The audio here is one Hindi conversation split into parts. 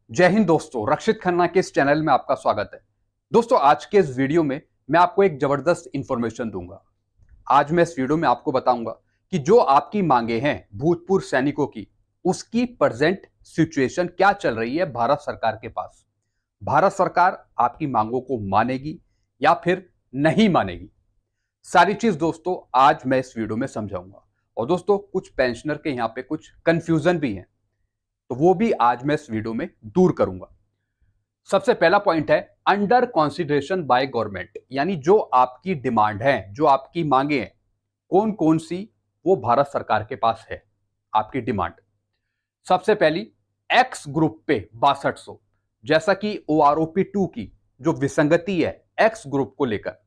जय हिंद दोस्तों, रक्षित खन्ना के इस चैनल में आपका स्वागत है। दोस्तों, आज के इस वीडियो में मैं आपको एक जबरदस्त इंफॉर्मेशन दूंगा। आज मैं इस वीडियो में आपको बताऊंगा कि जो आपकी मांगे हैं भूतपूर्व सैनिकों की, उसकी प्रेजेंट सिचुएशन क्या चल रही है भारत सरकार के पास। भारत सरकार आपकी मांगों को मानेगी या फिर नहीं मानेगी, सारी चीज दोस्तों आज मैं इस वीडियो में समझाऊंगा। और दोस्तों, कुछ पेंशनर के यहाँ पे कुछ कंफ्यूजन भी है, तो वो भी आज मैं इस वीडियो में दूर करूंगा। सबसे पहला पॉइंट है अंडर कंसीडरेशन बाय गवर्नमेंट, यानी जो आपकी डिमांड है, जो आपकी मांगे हैं, कौन कौन सी वो भारत सरकार के पास है आपकी डिमांड। सबसे पहली एक्स ग्रुप पे 6200, जैसा कि OROP 2 की जो विसंगति है एक्स ग्रुप को लेकर,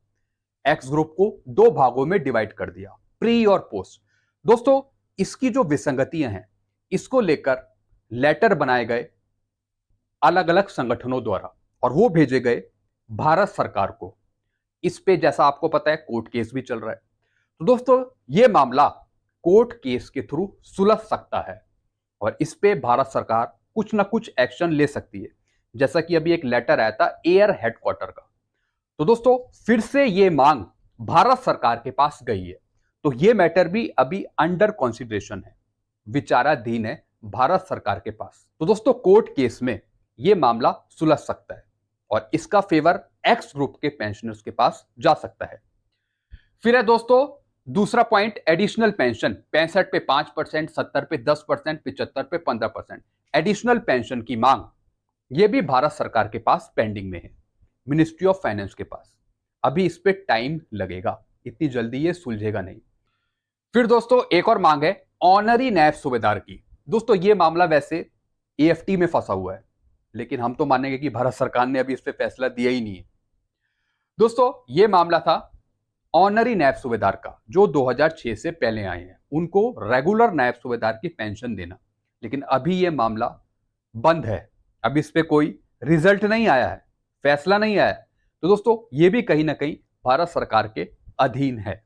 एक्स ग्रुप को दो भागों में डिवाइड कर दिया, प्री और पोस्ट। दोस्तों, इसकी जो विसंगतियां हैं, इसको लेकर लेटर बनाए गए अलग अलग संगठनों द्वारा और वो भेजे गए भारत सरकार को। इस पे जैसा आपको पता है कोर्ट केस भी चल रहा है। तो दोस्तों, ये मामला कोर्ट केस के थ्रू सुलझ सकता है और इस पे भारत सरकार कुछ ना कुछ एक्शन ले सकती है, जैसा कि अभी एक लेटर आया था एयर हेडक्वार्टर का। तो दोस्तों, फिर से ये मांग भारत सरकार के पास गई है, तो ये मैटर भी अभी अंडर कंसीडरेशन है, विचाराधीन है भारत सरकार के पास। तो दोस्तों, कोर्ट केस में यह मामला सुलझ सकता है और इसका फेवर एक्स ग्रुप के पेंशनर्स के पास जा सकता है। फिर है दोस्तों दूसरा पॉइंट, एडिशनल पेंशन 65 पे 5%, 70 पे 10%, 75 पे 15%। एडिशनल पेंशन की मांग यह भी भारत सरकार के पास पेंडिंग में है, मिनिस्ट्री ऑफ फाइनेंस के पास। अभी इस पे टाइम लगेगा, इतनी जल्दी ये सुलझेगा नहीं। फिर दोस्तों, एक और मांग है ऑनरी नायब सूबेदार की। दोस्तों, ये मामला वैसे AFT में फंसा हुआ है, लेकिन हम तो मानेंगे कि भारत सरकार ने अभी इस पे फैसला दिया ही नहीं है। दोस्तों, ये मामला था ऑनरी नायब सूबेदार का, जो 2006 से पहले आए हैं, उनको रेगुलर नायब सूबेदार की पेंशन देना। लेकिन अभी ये मामला बंद है, अभी इस पे कोई रिजल्ट नहीं आया है, फैसला नहीं आया है। तो दोस्तों, ये भी कहीं ना कहीं भारत सरकार के अधीन है।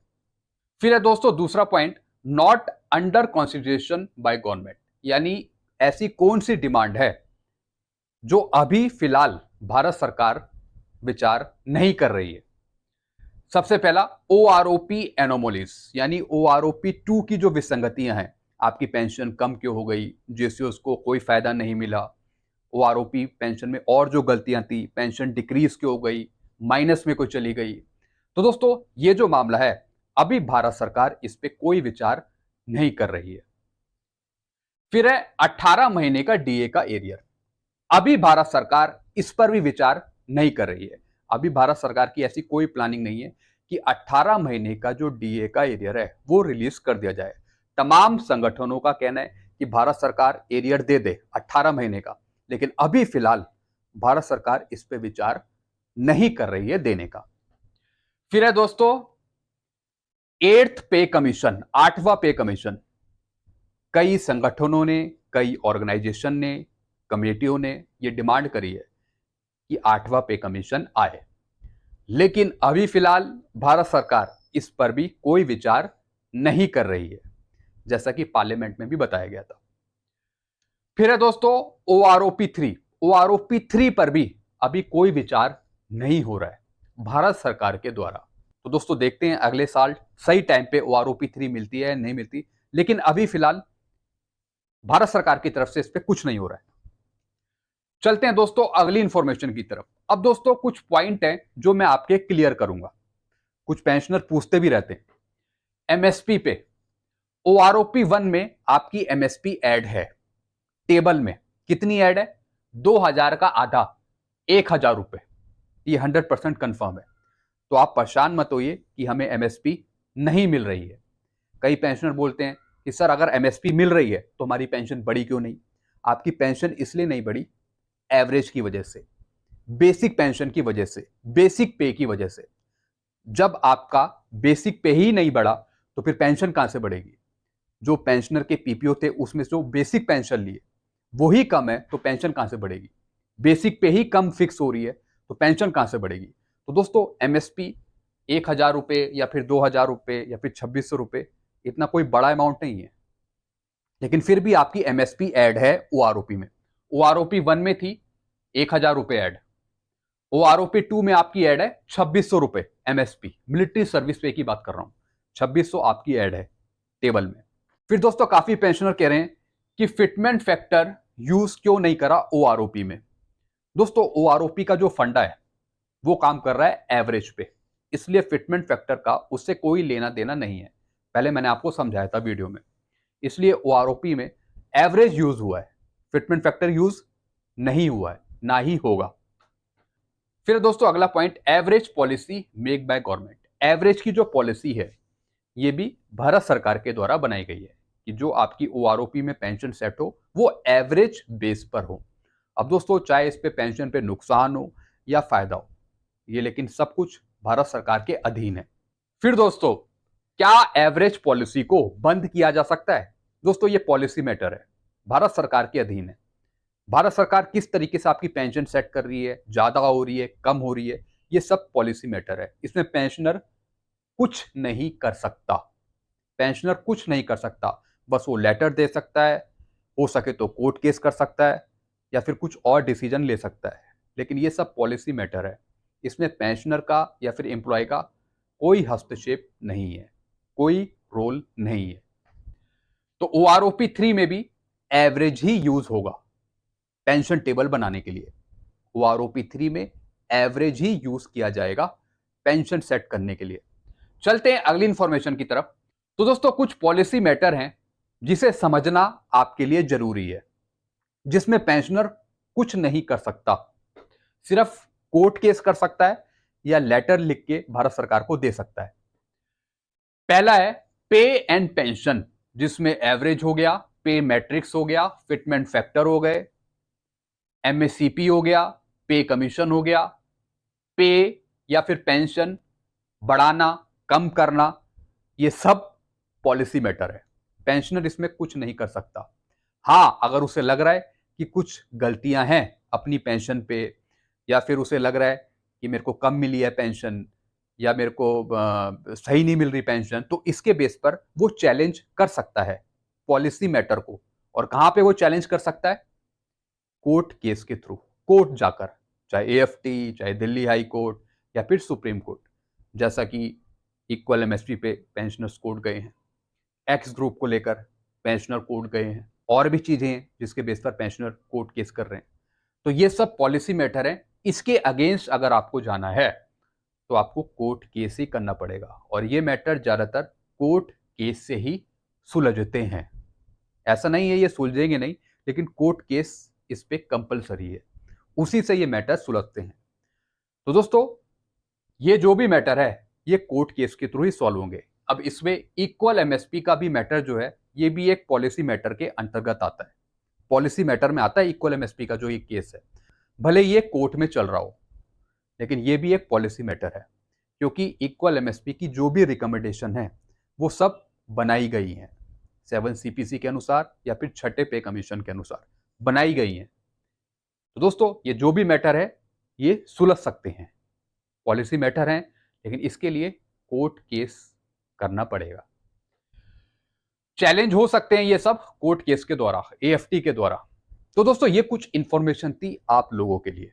फिर है दोस्तों दूसरा point, not under consideration by government, यानी ऐसी कौन सी डिमांड है जो अभी फिलहाल भारत सरकार विचार नहीं कर रही है। सबसे पहला OROP एनोमोलीज, यानी OROP 2 की जो विसंगतियां हैं, आपकी पेंशन कम क्यों हो गई, JCOs को कोई फायदा नहीं मिला, OROP पेंशन में और जो गलतियां थी, पेंशन डिक्रीज क्यों हो गई, माइनस में क्यों चली गई। तो दोस्तों, ये जो मामला है अभी भारत सरकार इस पे कोई विचार नहीं कर रही है। फिर है 18 महीने का DA का एरियर, अभी भारत सरकार इस पर भी विचार नहीं कर रही है। अभी भारत सरकार की ऐसी कोई प्लानिंग नहीं है कि 18 महीने का जो DA का एरियर है वो रिलीज कर दिया जाए। तमाम संगठनों का कहना है कि भारत सरकार एरियर दे दे 18 महीने का, लेकिन अभी फिलहाल भारत सरकार इस पे विचार नहीं कर रही है देने का। फिर है दोस्तों 8th पे कमीशन, 8वां पे कमीशन। कई संगठनों ने, कई ऑर्गेनाइजेशन ने, कमेटियों ने ये डिमांड करी है कि 8वां पे कमीशन आए, लेकिन अभी फिलहाल भारत सरकार इस पर भी कोई विचार नहीं कर रही है, जैसा कि पार्लियामेंट में भी बताया गया था। फिर है दोस्तों OROP 3, OROP 3 पर भी अभी कोई विचार नहीं हो रहा है भारत सरकार के द्वारा। तो दोस्तों, देखते हैं अगले साल सही टाइम पे OROP 3 मिलती है नहीं मिलती, लेकिन अभी फिलहाल भारत सरकार की तरफ से इस पे कुछ नहीं हो रहा है। चलते हैं दोस्तों अगली इंफॉर्मेशन की तरफ। अब दोस्तों, कुछ पॉइंट हैं जो मैं आपके क्लियर करूंगा। कुछ पेंशनर पूछते भी रहते हैं MSP पे। OROP 1 में आपकी MSP ऐड है, टेबल में कितनी ऐड है, 2000 का आधा, 1000 रुपए, ये 100% कंफर्म है। तो आप परेशान मत होइए कि हमें MSP नहीं मिल रही है। कई पेंशनर बोलते हैं कि सर अगर MSP मिल रही है तो हमारी पेंशन बढ़ी क्यों नहीं। आपकी पेंशन इसलिए नहीं बढ़ी, एवरेज की वजह से, बेसिक पेंशन की वजह से, बेसिक पे की वजह से। जब आपका बेसिक पे ही नहीं बढ़ा तो फिर पेंशन कहां से बढ़ेगी। जो पेंशनर के PPO थे उसमें जो बेसिक पेंशन लिए वही कम है, तो पेंशन कहां से बढ़ेगी। बेसिक पे ही कम फिक्स हो रही है तो पेंशन कहां से बढ़ेगी। तो दोस्तों, MSP 1000 रुपए या फिर 2000 रुपए या फिर 2600 रुपए, इतना कोई बड़ा अमाउंट नहीं है, लेकिन फिर भी आपकी MSP ऐड है OROP में। OROP 1 में थी ₹1000 ऐड। OROP 2 में आपकी ऐड है ₹2600 MSP, मिलिट्री सर्विस पे की बात कर रहा हूं। 2600 आपकी ऐड है टेबल में। फिर दोस्तों काफी पेंशनर कह रहे हैं कि फिटमेंट फैक्टर यूज क्यों नहीं करा OROP में। दोस्तों OROP का जो फंडा है वो काम कर रहा है एवरेज पे, इसलिए फिटमेंट फैक्टर का उससे कोई लेना देना नहीं है। पहले मैंने आपको समझाया था वीडियो में। इसलिए OROP में एवरेज यूज हुआ है, फिटमेंट फैक्टर यूज नहीं हुआ है, ना ही होगा। फिर दोस्तों अगला point, average policy make by government. Average की जो पॉलिसी है ये भी भारत सरकार के द्वारा बनाई गई है कि जो आपकी OROP में पेंशन सेट हो वो एवरेज बेस पर हो। अब दोस्तों चाहे इस पे पेंशन पे नुकसान हो या फायदा हो, ये लेकिन सब कुछ भारत सरकार के अधीन है। फिर दोस्तों क्या एवरेज पॉलिसी को बंद किया जा सकता है? दोस्तों ये पॉलिसी मैटर है, भारत सरकार के अधीन है। भारत सरकार किस तरीके से आपकी पेंशन सेट कर रही है, ज्यादा हो रही है, कम हो रही है, ये सब पॉलिसी मैटर है। इसमें पेंशनर कुछ नहीं कर सकता। पेंशनर कुछ नहीं कर सकता, बस वो लेटर दे सकता है, हो सके तो कोर्ट केस कर सकता है या फिर कुछ और डिसीजन ले सकता है, लेकिन ये सब पॉलिसी मैटर है। इसमें पेंशनर का या फिर एम्प्लॉय का कोई हस्तक्षेप नहीं है, कोई रोल नहीं है। तो OROP 3 में भी एवरेज ही यूज होगा पेंशन टेबल बनाने के लिए। OROP 3 में एवरेज ही यूज किया जाएगा पेंशन सेट करने के लिए। चलते हैं अगली इंफॉर्मेशन की तरफ। तो दोस्तों कुछ पॉलिसी मैटर हैं जिसे समझना आपके लिए जरूरी है, जिसमें पेंशनर कुछ नहीं कर सकता, सिर्फ कोर्ट केस कर सकता है या लेटर लिख के भारत सरकार को दे सकता है। पहला है पे एंड पेंशन, जिसमें एवरेज हो गया, पे मैट्रिक्स हो गया, फिटमेंट फैक्टर हो गए, MACP हो गया, पे कमीशन हो गया। पे या फिर पेंशन बढ़ाना, कम करना, ये सब पॉलिसी मैटर है। पेंशनर इसमें कुछ नहीं कर सकता। हां, अगर उसे लग रहा है कि कुछ गलतियां हैं अपनी पेंशन पे, या फिर उसे लग रहा है कि मेरे को कम मिली है पेंशन या मेरे को सही नहीं मिल रही पेंशन, तो इसके बेस पर वो चैलेंज कर सकता है पॉलिसी मैटर को। और कहां पे वो चैलेंज कर सकता है? कोर्ट केस के थ्रू, कोर्ट जाकर, चाहे AFT, चाहे दिल्ली हाई कोर्ट या फिर सुप्रीम कोर्ट। जैसा कि इक्वल MSP पे पेंशनर्स कोर्ट गए हैं, एक्स ग्रुप को लेकर पेंशनर कोर्ट गए हैं, और भी चीजें हैं जिसके बेस पर पेंशनर कोर्ट केस कर रहे हैं। तो ये सब पॉलिसी मैटर है। इसके अगेंस्ट अगर आपको जाना है तो आपको कोर्ट केस ही करना पड़ेगा, और ये मैटर ज्यादातर कोर्ट केस से ही सुलझते हैं। ऐसा नहीं है ये सुलझेंगे नहीं, लेकिन कोर्ट केस इस पे कंपलसरी है, उसी से ये मैटर सुलझते हैं। तो दोस्तों ये जो भी मैटर है ये कोर्ट केस के थ्रू ही सॉल्व होंगे। अब इसमें इक्वल MSP का भी मैटर जो है ये भी एक पॉलिसी मैटर के अंतर्गत आता है। पॉलिसी मैटर में आता है इक्वल MSP का जो ये केस है, भले ये कोर्ट में चल रहा हो, लेकिन ये भी एक पॉलिसी मैटर है, क्योंकि इक्वल MSP की जो भी रिकमेंडेशन है वो सब बनाई गई हैं 7 CPC के अनुसार या फिर छठे पे कमीशन के अनुसार बनाई गई हैं। तो दोस्तों ये जो भी मैटर है ये सुलझ सकते हैं, पॉलिसी मैटर हैं, लेकिन इसके लिए कोर्ट केस करना पड़ेगा। चैलेंज हो सकते हैं ये सब कोर्ट केस के द्वारा, AFT के द्वारा। तो दोस्तों ये कुछ इंफॉर्मेशन थी आप लोगों के लिए,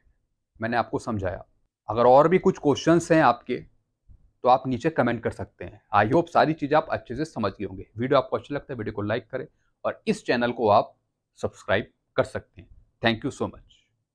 मैंने आपको समझाया। अगर और भी कुछ क्वेश्चंस हैं आपके तो आप नीचे कमेंट कर सकते हैं। आई होप सारी चीजें आप अच्छे से समझ गए होंगे। वीडियो आपको अच्छा लगता है वीडियो को लाइक करें और इस चैनल को आप सब्सक्राइब कर सकते हैं। Thank you so much.